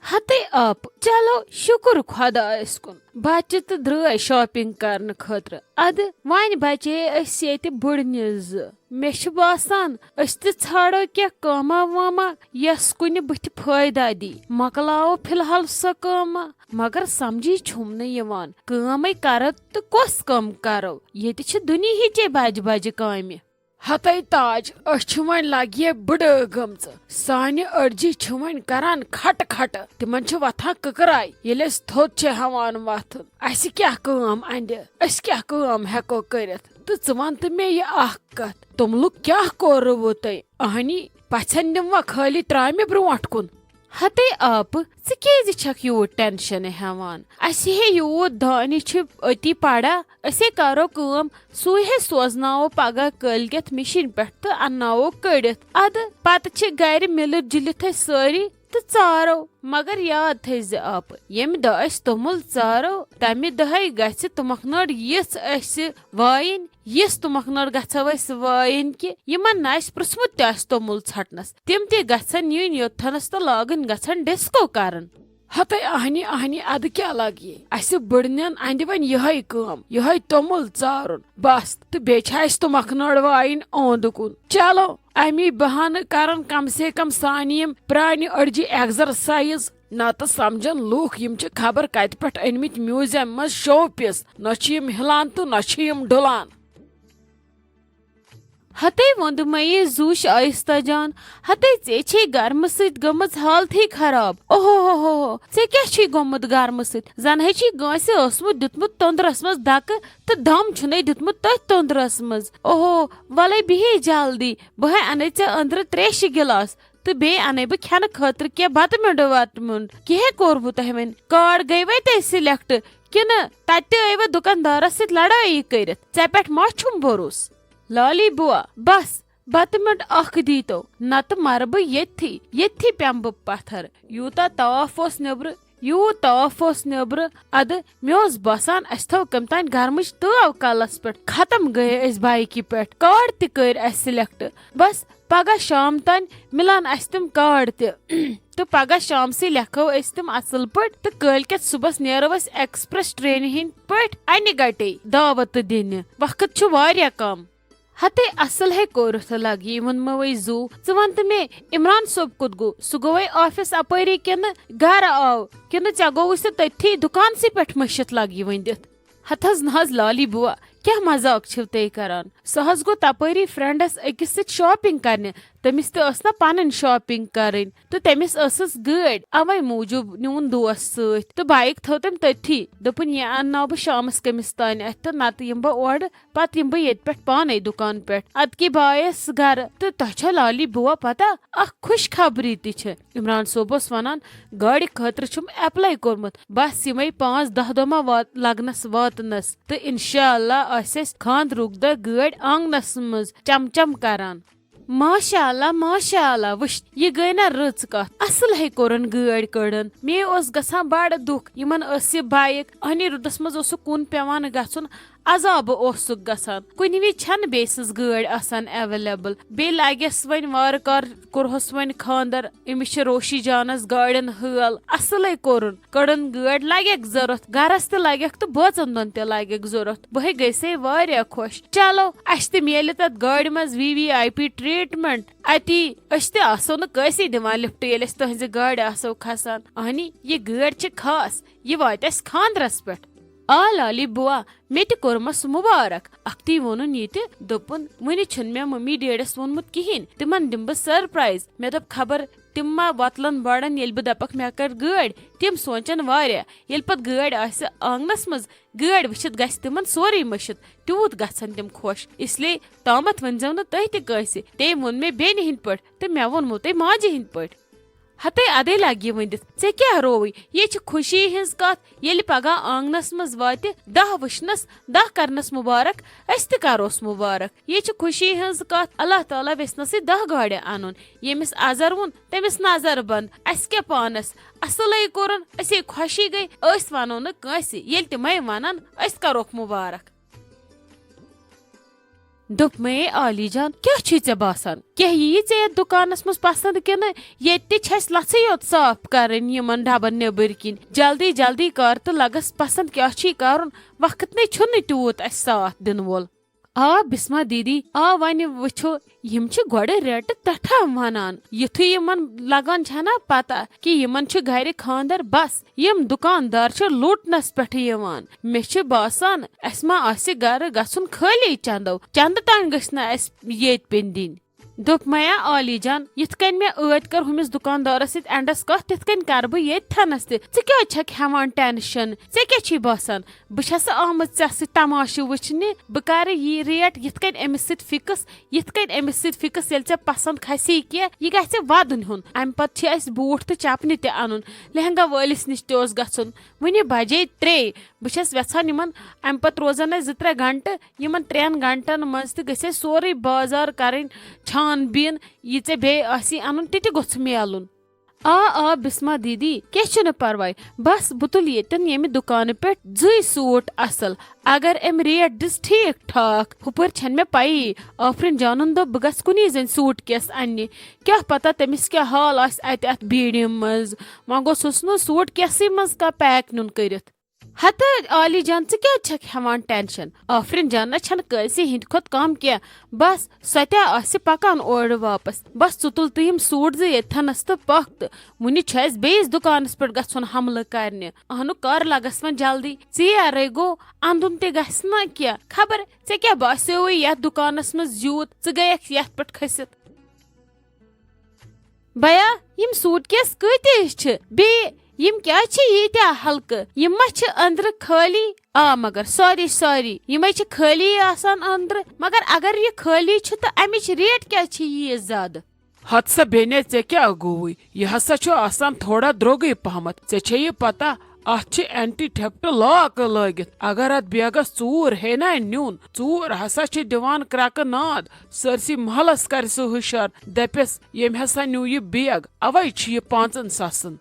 हते आप चलो शुक्र खुदायस कुन बच्चे तो द्राय शॉपिंग करने खतर अद वन बचे ये बुड़ने मे बासान ाड़ो क्या कमा वमा यस कुन बुथ फायदा दी मकलाओ फिलहाल सो कमा मगर समझी छुम नवान कम कर तो कस कम करो ये दुनिया बज बज काम हते ताज वन लगे बुड़ गम सानि अड़जी वन करान खट खट तिमन वथान ककराय ये थोद हवान वथन अस क्या अंद अस क्या हेको करित तो च वन तो मे यह कत तुमलुक क्या कोरवु तय अहनी पछन दिमवा खाली त्रामे ब्रोट कुन हते आप छक यूत टेंशन हेवान असे हे यूत दानी अति पड़ा असे करो कम सुहे सोजनाओ पगह कलगत मशीन पे तो अन्नाओ कड़ित अद पत गर मिलित जुलित सारी तो चारो मगर याद थे आप यम दह तोमुल चारो तमि दह गि तुमक नड़ वाइन यस तुमक नड़ गो वाइन कि यमन पृथमुत तोमुल छटनस तिम तन यून योथनस तो लागन गन डिस्को करन हते अहनी अहनी अद क्या लगे अस बुड़न अंद वन यह तोमुल चारुन बस तो बे तुमक नड़ वाइन ओंद कुन चलो अमी बहान करन कम से कम सानियम प्रान अड़जी एक्सरसाइज ना तो समझन लूख यम खबर कत पे अनमित म्यूजियम मज शो पीस न हिलान तो न डुलान हते वोंद मई जूश आहिस्ता जान हते चे गर्म सत गमज हालत खराब ओहो हो चे क्या गोमुत गर्म सत जन हे गांसे ओसमुत दितमुत तोंदरस मज दक तो दम छुने दितमुत तथ तोंदरस मज ओहो वले बिहे जल्दी बह अने चे अंदर 3 गिलास तो बे अने बह खेन खतर क्या बत मुंड वत मुंड कह कोरबु तह वन कार्ड गई वे ते सिलेक्ट किन तत आव दुकानदारस सत लड़ाई करित चे पे मा छुम भरोस लाली बुआ बस बत मिनट दी तो नत मर बह ये पेम बह पत्थर यूता ताफ नब्र यूत ताफ नब्र अद मे बसान अस थो कम तान गर्मच ताव कलस पे खत्म गए बाइक पे कार्ड तक सिलेक्ट बस पगह शाम तान मिलान अस तम कार्ड तो पगह शाम से लेखो तम असल पे तो कलकत सुबह नेरो एक्सप्रेस ट्रेन हिंद पे अन गटे दावत दिन वक्त कम हते असल है कोरथ लगी वन मवई जू च वन तो मे इमरान सोब कुत गो सह गो ऑफिस अपरी किन घर आव किन चे गो तथी दुकान से पे मशित लगी वन दित हथज नहज लाली बुआ क्या मजाक छव ते करान सह गो तपरी फ्रेंडस अकिस सत शॉपिंग करने तमिस तो ना पन शॉपिंग करन तो तमिस गाड़ अवे मूजूब नुन दोस्त सत तो बाइक थो तम तथी दोपन ये अन्नाव बह शामस कमिस तान तो नत यम बह और पत यम बह ये पे पाने दुकान पे अद के बायस घर तो तह लाली बुआ पता खुश खबरी ति इमरान सोबस वनान गाड़ खतर एप्लाई कोरमुत बस यमे 5-10 दह लगनस वातनस तो इंशाअल्लाह खानद्रुक दह गाड़ आंगनस मज चमचम करान माशाअल्लाह वुश ये गई ना रच कत असल है कोरन गाड़ कड़न मे गसान बड़ दुख यमन बाइक अहनी रुदस मज कुन पेवान गछुन अजाब गसान कुन वि छन बेसिस गाड़ आसान अवेलेबल बे लगस वन वार कार कोरहस वन खानदर अमिस रोशी जानस गाड़न हाल असल कोरन कड़न गाड़ लगेक जरूरत गरस त लगेक तो बचन दोन त लगेक जरूरत बह गई वारिया खुश चलो अस त मिले तत गाड़ मज VVIP ट्रीटमेंट अति अस त आसो न कैसे दिवान लिफ्ट ये तुहज गाड़ आसो खसान अहनी ये गाड़ खास ये वात खानदरस पे आ लाली बुआ मे त कोरमस मुबारक अख्ती वोन ये दोपन वन मे मम्मी डेडस वोनमुत कहें तिमन दिम बह सरप्राइज मे दप खबर तिम मा वतलन बड़न ये बह दपक मे कर गाड़ तिम सोचन वारिया ये पत गाड़ आंगनस मज गाड़ वुचित गस तिमन सोरे मशित तूत गसन तिम खुश इसलिए तामत वनजो न तह तसे तम वोन मे बेन हिंद पे तो मे वोनमो तह माजे हिंद पे हते अदे लगे वंदित ऐ क्या रोवी ये खुशी हज कत ये पगह आंगनस मज वात 10 वुचनस 10 करनस मुबारक अस त करोस मुबारक ये खुशी हज कत अल्लाह ताला वेसनस 10 गाड़ अन यमिस अजर वोन तमिस नजर बंद अस क्या पानस असल कोरन असे खुशी गई वनो न कंस ये तमें वनान अस करोक मुबारक दुप मे आली जान क्या चे बासान क्या यी चे दुकानस मस पसंद किन ये लथी योत साफ करन यमन डबन नेबर किन जल्दी जल्दी कर तो लगस पसंद क्या कर वक्त ने छुन तूत अस साथ दिन वोल आ बिस्मा दीदी आ वन वो यम गोड़े रेट तठा वनान युथु यमन लगान छना पता कि यमन घर खानदर बस यम दुकानदार लूटनस पे यवान मे बासान अस मा आसि घर गसुन खाली चंदो चंद तान गस न अस येत पेन दिन दोप मया आली जान यिथ कन मे ऐत कर हुमिस दुकानदार सित एंडस कथ तिथ कन कर ब ये थनस ते क्या छक हेवान टेंशन से क्या छी बासान बस आम चे तमाशु वचने ब कर ये रेट यिथ कन अमिस सित फिक्स यिथ कन अमिस सित फिक्स यल पसंद खसी क्या ये गसे वदन हुन अम पत अस बूट तो चपन ते अन लहंगा वालिस निश तोस गसन वने बजे 3 बस वेछान यमन अम पत रोजन 2-3 घंटे यमन 3 घंटन मज तो गसे सोरे बाजार करन छान बीन ये चे बे आसी अन ते गोछ मेलुन आ बिस्मा दीदी क्या परवाय बस बुतुल येतन येमि दुकान पे 2 सूट असल अगर अम रेट दिस ठीक ठाक हुपर छन मे पई आफरिन जानन दो बगस कुनी जन सूट केस अन्य क्या पता तमिस क्या हाल आस अत भीड़ मज वह गोस नो सूट केस मज का पैक नुन करित हत आली जान क्या छक हेवान टेंशन आफरिन जान छन कैसे हिंद खुद कम क्या बस सत्या आसि पकान ओर वापस बस तुल तुम सूट जथनस तो पख वुनि बेस दुकानस पे गन हमल करने अहनु कर लगस वन जल्दी रे गो अंदुन ते गस ना क्या खबर ऐ क्या बास्यो ये दुकानस मज यूत गयक ये पे खसित भया यम सूट केस कतिस बे यम क्या यीत्या हल्क यम अंदर खाली मगर सॉरी यम खाली आसान अंदर मगर अगर ये खाली तो अमिच रेट क्या ये ज्यादा हद सा बेने ऐ क्या गोई ये हसा आसान थोड़ा द्रोगे पहमत ऐ ये पता अत एंटी थेफ्ट लॉक लगित अगर अत बैगस चूर है ना नुन चूर हसा दिवान क्रक नाद सरसी महलस कर हुशार दपस यम हसा नु ये बैग अवै ये 5 सासन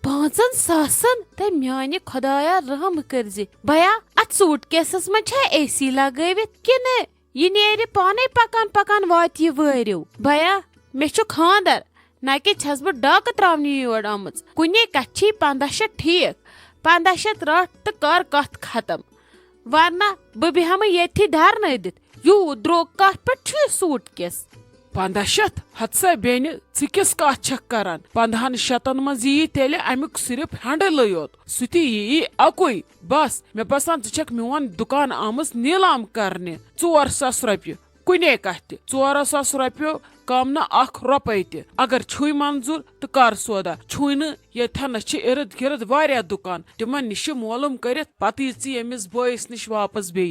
5 सासन ते म्याने खुदाया रहम करजे भया अत सूट केसस में एसी लगवित किन ये नेर पाने पकान पकान वात ये वरियो भया मे खानदर न कि छस बह डाक त्रावनी योर आम कुने कछी 1500 ठीक 1500 रट तो कर कथ खत्म वरना बह बेहम ये धरन दित यू द्रोग कथ पे सूट केस 1500 हद सा बेन किस कत करान 1500 मज यी तेल अमुक सिर्फ हैंडल योत सुति यी अकुई बस मे बसान छक मोन दुकान आमस नीलाम करने 400 रुपये कुने कथ 400 रुपये कम न 1 रुपये त अगर छुई मंजूर तो कर सौदा छुई न ये इर्द गिर्द वारिया दुकान तिमन निश मालूम कर पत यमिस बॉयस निश वापस बे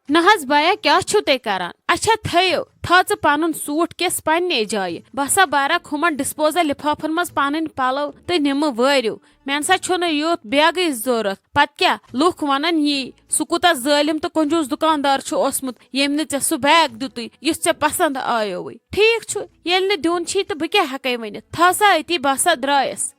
नहज भया क्या छु ते करान अच्छा थयो थाच पन सूट केस पन्ने जाय बसा बारा खुमन डिस्पोजल लिफाफन मज पन पलो तो निम वरियो मे नसा छु न योत बैग जरूरत पत क्या लुख वनन ये सु कुता जालिम तो कंजूस दुकानदार छु ओसमुत येम ने चे सु बैग दितु युस चे पसंद आयो वै ठीक छु येल ने दिउन छी तो ब क्या हकै वनि थासा अति बसा द्रायस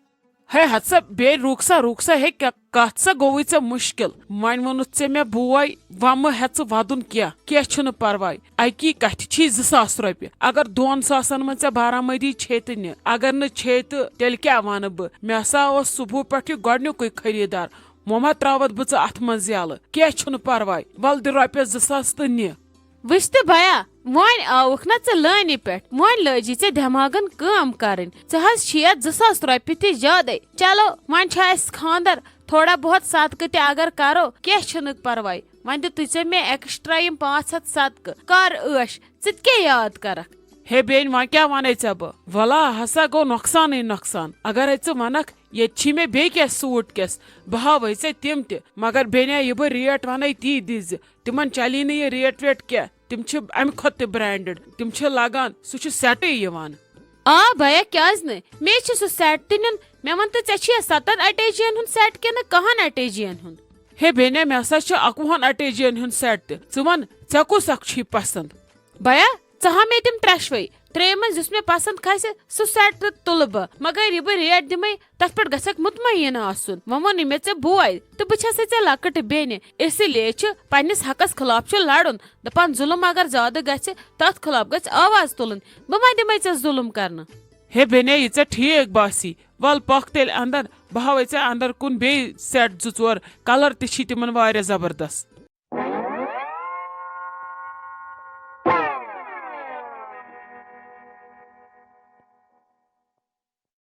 है हत्सा बे रुकसा है क्या कत सा गोई चे मुश्किल वन वोन चे मे बोय वम हेच वदन क्या छुन परवाय अकी कथ छी 2000 रुपये अगर 2 सासन में चे बारामदी छेत न अगर न छेत तेल क्या वन ब मे हसा सुबह पे गोडनुक खरीदार मोमा त्रावत बह अथ मज यल क्या छुन परवाय वल दि रुपये 2000 तो नि वुच तो भया वन आउख ना चे लाने पे वन लजी चे दिमागन काम करन चे हज छिया 2000 रुपये ते ज्यादा चलो वन खानदर थोड़ा बहुत सदक ते अगर करो क्या छुन परवाय वन दितु चे मे एक्स्ट्रा यम 500 सदक कर ऐश चे क्या याद करक हे बेन वह क्या वन ऐ बह वला हसा गो नुकसान अगर ऐ वनक ये मे बे क्या सूट केस बह हावे ऐ तिम त मगर बेने ये बह रेट वन ती दिज तिमन चली न ये रेट वेट क्या तिम अम खुद ब्रांडेड तिम लगान सह सेट यवान भया क्या न मे सह सेट त नुन मे वन तो ऐ 7 अटैचियन हुन सेट कि कहन अटैचियन हुन हे बेने मे हसा 21 अटैचियन हुन सेट त वन ऐ कुस अख छी पसंद भया चा मे तिम 3 षवे त्रे मज मे पसंद खसे सह सेट तुल बह मगर यह बह रेट दिमे तथ पे गक मुतमईन आसन वो वोन मे ऐ बोय तो बस ऐ लकट बेन इसलिए पन्नस हकस खिलाफ लड़न दपान जुलम अगर ज्यादा गि तथ खिलाफ गि आवाज तुलन बह मा दिमे ऐ जुलम कर हे बेने ये ठीक बासी वल पक तेल अंदर बह हावे अंदर कुन बे सेट 2 4 कलर तिमन वारिया जबरदस्त।